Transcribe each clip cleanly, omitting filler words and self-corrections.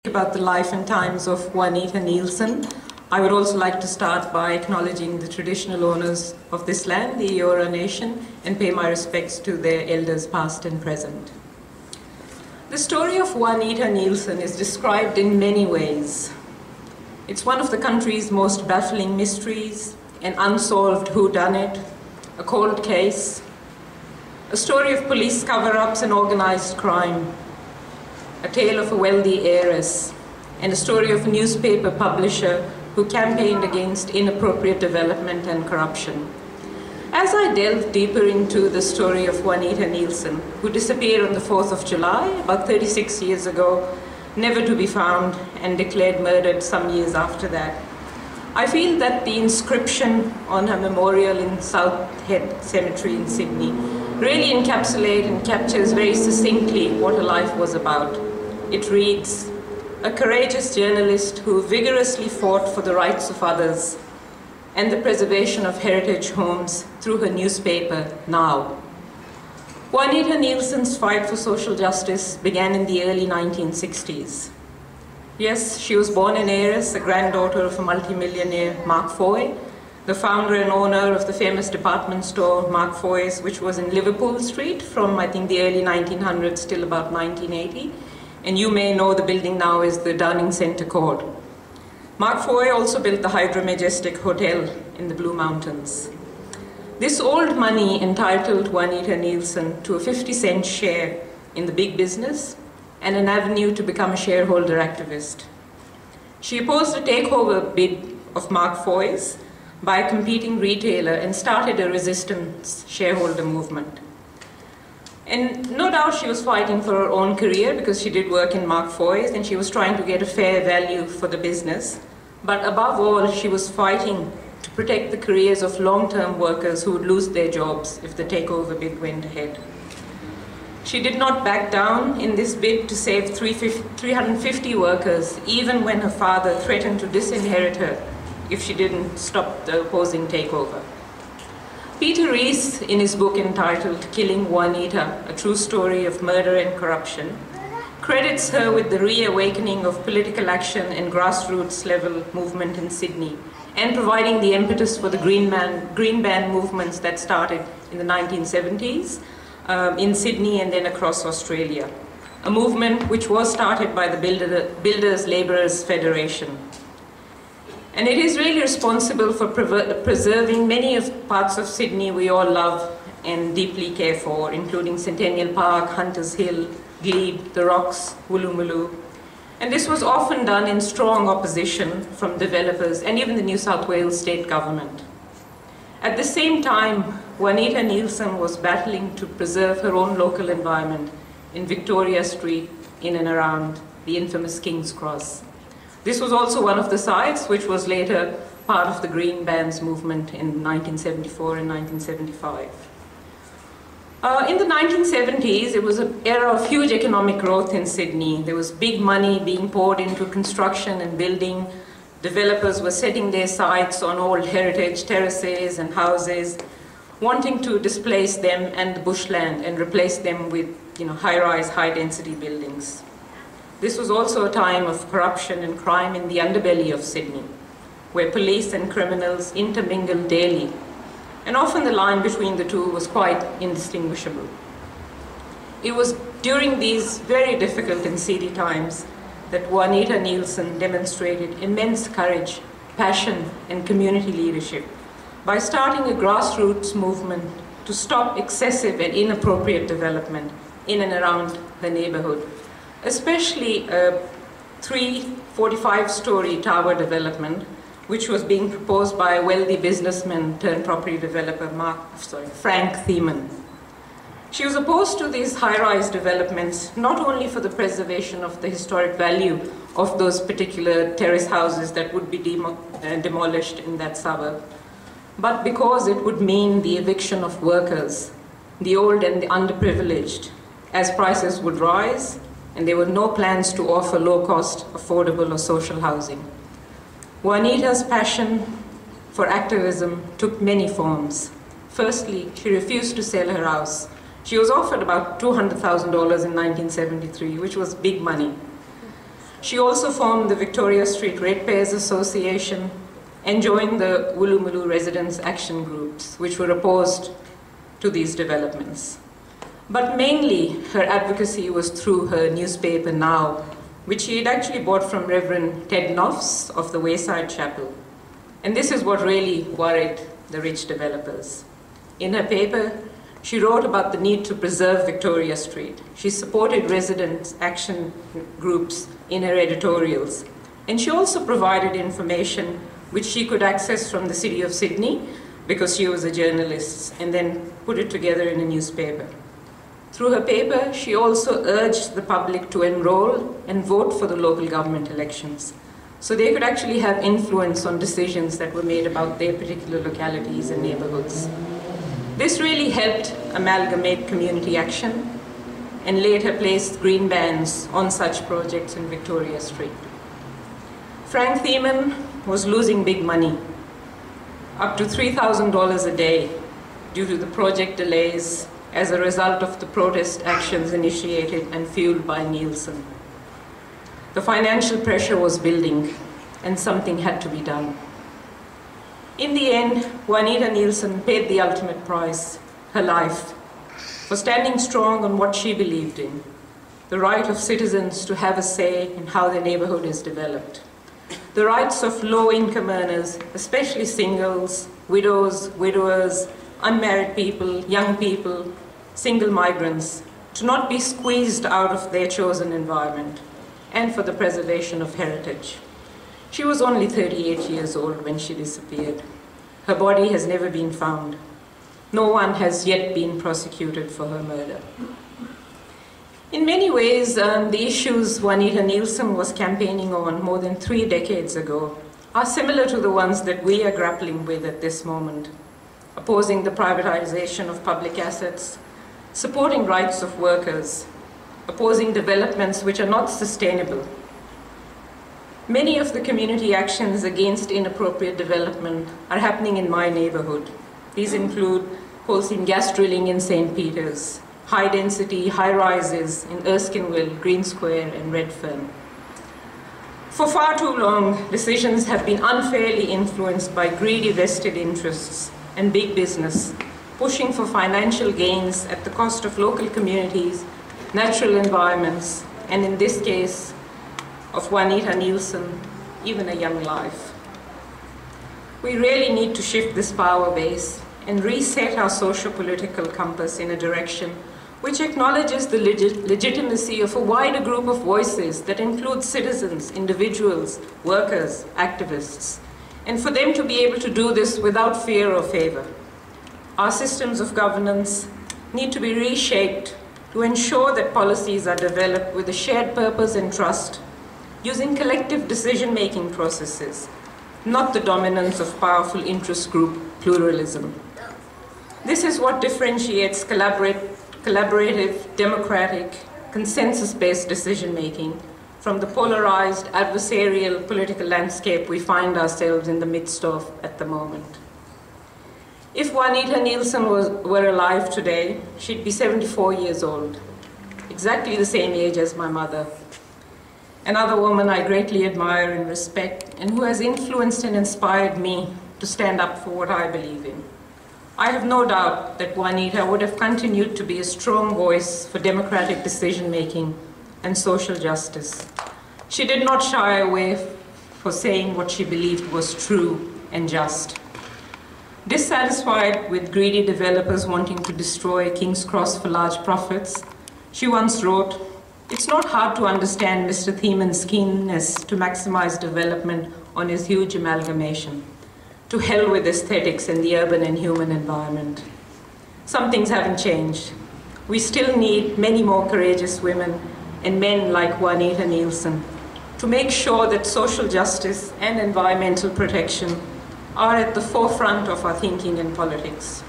About the life and times of Juanita Nielsen. I would also like to start by acknowledging the traditional owners of this land, the Eora Nation, and pay my respects to their elders past and present. The story of Juanita Nielsen is described in many ways. It's one of the country's most baffling mysteries, an unsolved whodunit, a cold case, a story of police cover-ups and organized crime, a tale of a wealthy heiress, and a story of a newspaper publisher who campaigned against inappropriate development and corruption. As I delved deeper into the story of Juanita Nielsen, who disappeared on the 4th of July, about 36 years ago, never to be found, and declared murdered some years after that, I feel that the inscription on her memorial in South Head Cemetery in Sydney really encapsulates and captures very succinctly what her life was about. It reads, "A courageous journalist who vigorously fought for the rights of others and the preservation of heritage homes through her newspaper, Now." Juanita Nielsen's fight for social justice began in the early 1960s. Yes, she was born an heiress, a granddaughter of a multimillionaire, Mark Foy, the founder and owner of the famous department store, Mark Foy's, which was in Liverpool Street from, I think, the early 1900s till about 1980. And you may know the building now is the Downing Centre Court. Mark Foy also built the Hydro Majestic Hotel in the Blue Mountains. This old money entitled Juanita Nielsen to a 50-cent share in the big business and an avenue to become a shareholder activist. She opposed a takeover bid of Mark Foy's by a competing retailer and started a resistance shareholder movement. And no doubt she was fighting for her own career because she did work in Mark Foy's and she was trying to get a fair value for the business. But above all, she was fighting to protect the careers of long-term workers who would lose their jobs if the takeover bid went ahead. She did not back down in this bid to save 350 workers, even when her father threatened to disinherit her if she didn't stop the opposing takeover. Peter Rees, in his book entitled Killing Juanita, A True Story of Murder and Corruption, credits her with the reawakening of political action and grassroots level movement in Sydney, and providing the impetus for the Green Band movements that started in the 1970s in Sydney and then across Australia, a movement which was started by the Builders Labourers Federation. And it is really responsible for preserving many of parts of Sydney we all love and deeply care for, including Centennial Park, Hunters Hill, Glebe, The Rocks, Woolloomooloo. And this was often done in strong opposition from developers and even the New South Wales state government. At the same time, Juanita Nielsen was battling to preserve her own local environment in Victoria Street, in and around the infamous King's Cross. This was also one of the sites which was later part of the Green Bands movement in 1974 and 1975. In the 1970s, it was an era of huge economic growth in Sydney. There was big money being poured into construction and building. Developers were setting their sights on old heritage terraces and houses, wanting to displace them and the bushland and replace them with high-rise, high-density buildings. This was also a time of corruption and crime in the underbelly of Sydney, where police and criminals intermingled daily, and often the line between the two was quite indistinguishable. It was during these very difficult and seedy times that Juanita Nielsen demonstrated immense courage, passion, and community leadership by starting a grassroots movement to stop excessive and inappropriate development in and around her neighborhood, especially a 345-story tower development, which was being proposed by a wealthy businessman turned property developer, Frank Thiemann. She was opposed to these high-rise developments, not only for the preservation of the historic value of those particular terrace houses that would be demolished in that suburb, but because it would mean the eviction of workers, the old and the underprivileged, as prices would rise, and there were no plans to offer low-cost, affordable or social housing. Juanita's passion for activism took many forms. Firstly, she refused to sell her house. She was offered about $200,000 in 1973, which was big money. She also formed the Victoria Street Ratepayers Association and joined the Woolloomooloo Residents Action Groups, which were opposed to these developments. But mainly, her advocacy was through her newspaper Now, which she had actually bought from Reverend Ted Knopfs of the Wayside Chapel. And this is what really worried the rich developers. In her paper, she wrote about the need to preserve Victoria Street. She supported residents' action groups in her editorials. And she also provided information which she could access from the City of Sydney, because she was a journalist, and then put it together in a newspaper. Through her paper, she also urged the public to enroll and vote for the local government elections, so they could actually have influence on decisions that were made about their particular localities and neighborhoods. This really helped amalgamate community action and later placed green bans on such projects in Victoria Street. Frank Thiemann was losing big money, up to $3,000 a day, due to the project delays as a result of the protest actions initiated and fueled by Nielsen. The financial pressure was building, and something had to be done. In the end, Juanita Nielsen paid the ultimate price, her life, for standing strong on what she believed in, the right of citizens to have a say in how their neighborhood is developed, the rights of low-income earners, especially singles, widows, widowers, unmarried people, young people, single migrants, to not be squeezed out of their chosen environment, and for the preservation of heritage. She was only 38 years old when she disappeared. Her body has never been found. No one has yet been prosecuted for her murder. In many ways, the issues Juanita Nielsen was campaigning on more than 3 decades ago are similar to the ones that we are grappling with at this moment: opposing the privatization of public assets, supporting rights of workers, opposing developments which are not sustainable. Many of the community actions against inappropriate development are happening in my neighborhood. These include coal seam gas drilling in St. Peter's, high-density high-rises in Erskineville, Green Square, and Redfern. For far too long, decisions have been unfairly influenced by greedy vested interests and big business, pushing for financial gains at the cost of local communities, natural environments, and in this case, of Juanita Nielsen, even a young life. We really need to shift this power base and reset our socio-political compass in a direction which acknowledges the legitimacy of a wider group of voices that includes citizens, individuals, workers, activists, and for them to be able to do this without fear or favor. Our systems of governance need to be reshaped to ensure that policies are developed with a shared purpose and trust, using collective decision-making processes, not the dominance of powerful interest group pluralism. This is what differentiates collaborative, democratic, consensus-based decision-making from the polarized, adversarial political landscape we find ourselves in the midst of at the moment. If Juanita Nielsen were alive today, she'd be 74 years old, exactly the same age as my mother. Another woman I greatly admire and respect, and who has influenced and inspired me to stand up for what I believe in. I have no doubt that Juanita would have continued to be a strong voice for democratic decision-making and social justice. She did not shy away for saying what she believed was true and just. Dissatisfied with greedy developers wanting to destroy King's Cross for large profits, she once wrote, "It's not hard to understand Mr. Thiemann's keenness to maximize development on his huge amalgamation. To hell with aesthetics and the urban and human environment." Some things haven't changed. We still need many more courageous women and men like Juanita Nielsen to make sure that social justice and environmental protection are at the forefront of our thinking and politics.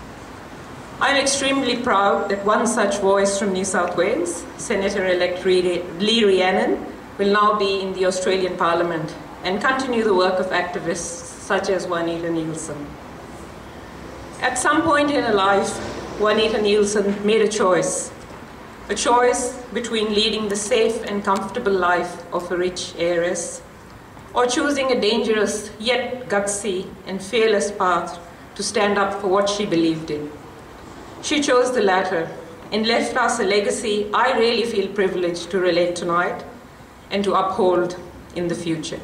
I'm extremely proud that one such voice from New South Wales, Senator-elect Lee Rhiannon, will now be in the Australian Parliament and continue the work of activists such as Juanita Nielsen. At some point in her life, Juanita Nielsen made a choice. a choice between leading the safe and comfortable life of a rich heiress, or choosing a dangerous yet gutsy and fearless path to stand up for what she believed in. She chose the latter and left us a legacy I really feel privileged to relate tonight and to uphold in the future.